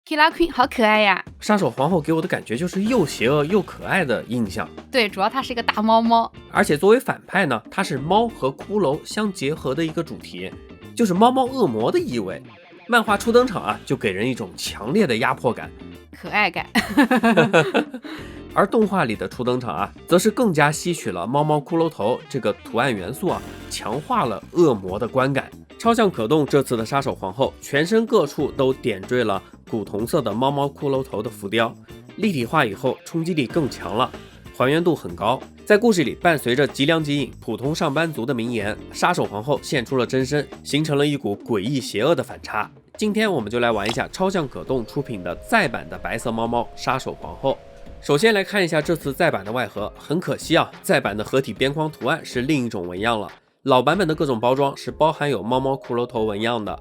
Killer Queen 好可爱呀！杀手皇后给我的感觉就是又邪恶又可爱的印象。对，主要它是一个大猫猫，而且作为反派呢，它是猫和骷髅相结合的一个主题，就是猫猫恶魔的意味。漫画初登场啊，就给人一种强烈的压迫感、可爱感。而动画里的初登场啊，则是更加吸取了猫猫骷髅头这个图案元素啊，强化了恶魔的观感。超像可动这次的杀手皇后，全身各处都点缀了古铜色的猫猫骷髅头的浮雕，立体化以后冲击力更强了，还原度很高。在故事里，伴随着吉良吉影普通上班族的名言，杀手皇后现出了真身，形成了一股诡异邪恶的反差。今天我们就来玩一下超像可动出品的再版的白色猫猫杀手皇后。首先来看一下这次再版的外盒，很可惜啊，再版的合体边框图案是另一种纹样了。老版本的各种包装是包含有猫猫骷髅头纹样的。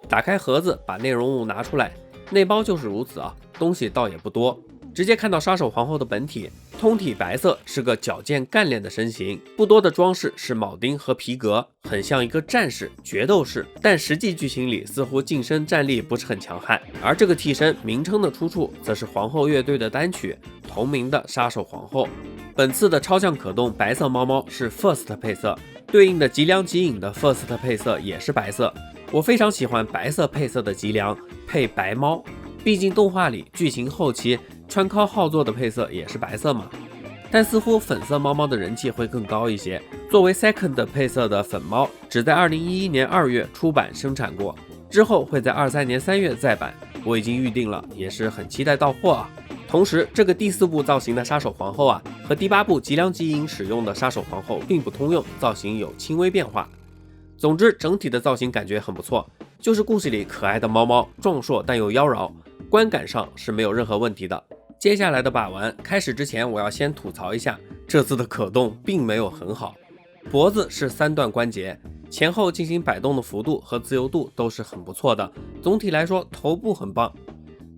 打开盒子，把内容物拿出来，内包就是如此啊，东西倒也不多。直接看到杀手皇后的本体，通体白色，是个矫健干练的身形，不多的装饰是铆钉和皮革，很像一个战士、决斗士，但实际剧情里似乎近身战力不是很强悍。而这个替身名称的出处，则是皇后乐队的单曲同名的杀手皇后。本次的超像可动白色猫猫是 First 配色，对应的吉良吉影的 First 配色也是白色。我非常喜欢白色配色的吉良配白猫，毕竟动画里剧情后期川尻号座的配色也是白色嘛。但似乎粉色猫猫的人气会更高一些。作为 Second 配色的粉猫，只在2011年2月出版生产过，之后会在23年3月再版，我已经预定了，也是很期待到货啊。同时，这个第4部造型的杀手皇后啊，和第8部吉良吉影使用的杀手皇后并不通用，造型有轻微变化。总之，整体的造型感觉很不错，就是故事里可爱的猫猫，壮硕但又妖娆，观感上是没有任何问题的。接下来的把玩开始之前，我要先吐槽一下，这次的可动并没有很好。脖子是3段关节，前后进行摆动的幅度和自由度都是很不错的，总体来说头部很棒。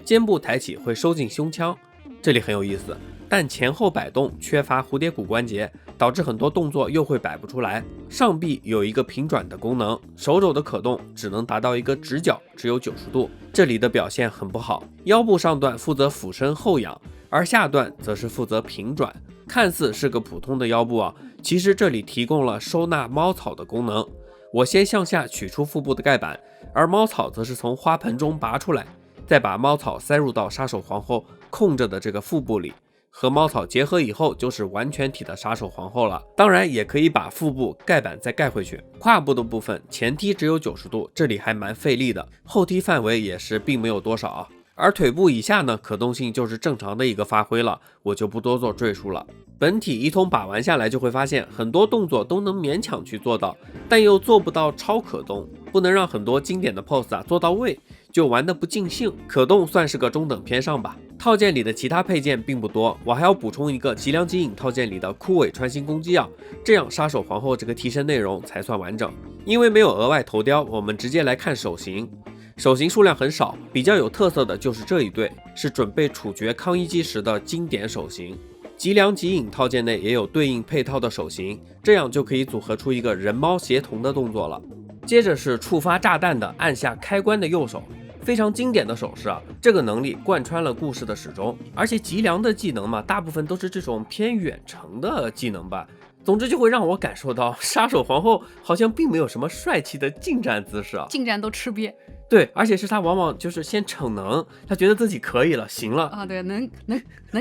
肩部抬起会收进胸腔，这里很有意思，但前后摆动缺乏蝴蝶骨关节，导致很多动作又会摆不出来。上臂有一个平转的功能，手肘的可动只能达到一个直角，只有90度，这里的表现很不好。腰部上段负责俯身后仰，而下段则是负责平转，看似是个普通的腰部啊，其实这里提供了收纳猫草的功能。我先向下取出腹部的盖板，而猫草则是从花盆中拔出来，再把猫草塞入到杀手皇后空着的这个腹部里，和猫草结合以后就是完全体的杀手皇后了。当然也可以把腹部盖板再盖回去。胯部的部分前踢只有90度，这里还蛮费力的，后踢范围也是并没有多少啊。而腿部以下呢，可动性就是正常的一个发挥了，我就不多做赘述了。本体一通把玩下来，就会发现很多动作都能勉强去做到，但又做不到超可动，不能让很多经典的 pose 啊做到位，就玩得不尽兴。可动算是个中等偏上吧。套件里的其他配件并不多，我还要补充一个吉良吉影套件里的枯尾穿心攻击啊，这样杀手皇后这个替身内容才算完整。因为没有额外头雕，我们直接来看手型。手型数量很少，比较有特色的就是这一对，是准备处决康一基时的经典手型。吉良吉影套件内也有对应配套的手型，这样就可以组合出一个人猫协同的动作了。接着是触发炸弹的按下开关的右手，非常经典的手势啊，这个能力贯穿了故事的始终。而且吉良的技能嘛，大部分都是这种偏远程的技能吧。总之就会让我感受到杀手皇后好像并没有什么帅气的近战姿势啊，近战都吃瘪。对，而且是他往往就是先逞能，他觉得自己可以了，行了啊，对，能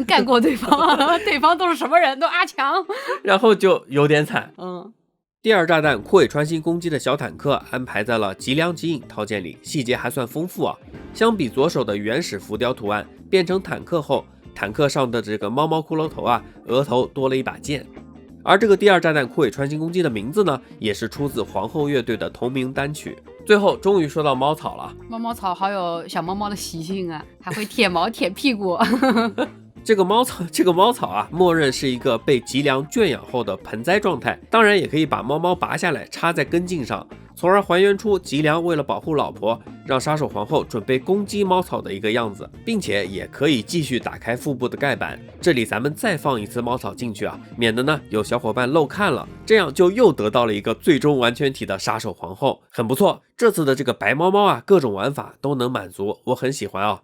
干过对方啊，对方都是什么人？都阿强，然后就有点惨。嗯。第二炸弹枯尾穿心攻击的小坦克安排在了吉良吉影套件里，细节还算丰富啊。相比左手的原始浮雕图案，变成坦克后，坦克上的这个猫猫骷髅头啊，额头多了一把剑。而这个第二炸弹枯尾穿心攻击的名字呢，也是出自皇后乐队的同名单曲。最后终于说到猫草了，猫猫草好有小猫猫的习性啊，还会舔毛舔屁股。这个猫草啊，默认是一个被吉良圈养后的盆栽状态，当然也可以把猫猫拔下来插在根茎上，从而还原出吉良为了保护老婆，让杀手皇后准备攻击猫草的一个样子，并且也可以继续打开腹部的盖板。这里咱们再放一次猫草进去啊，免得呢有小伙伴漏看了，这样就又得到了一个最终完全体的杀手皇后，很不错。这次的这个白猫猫啊，各种玩法都能满足，我很喜欢啊。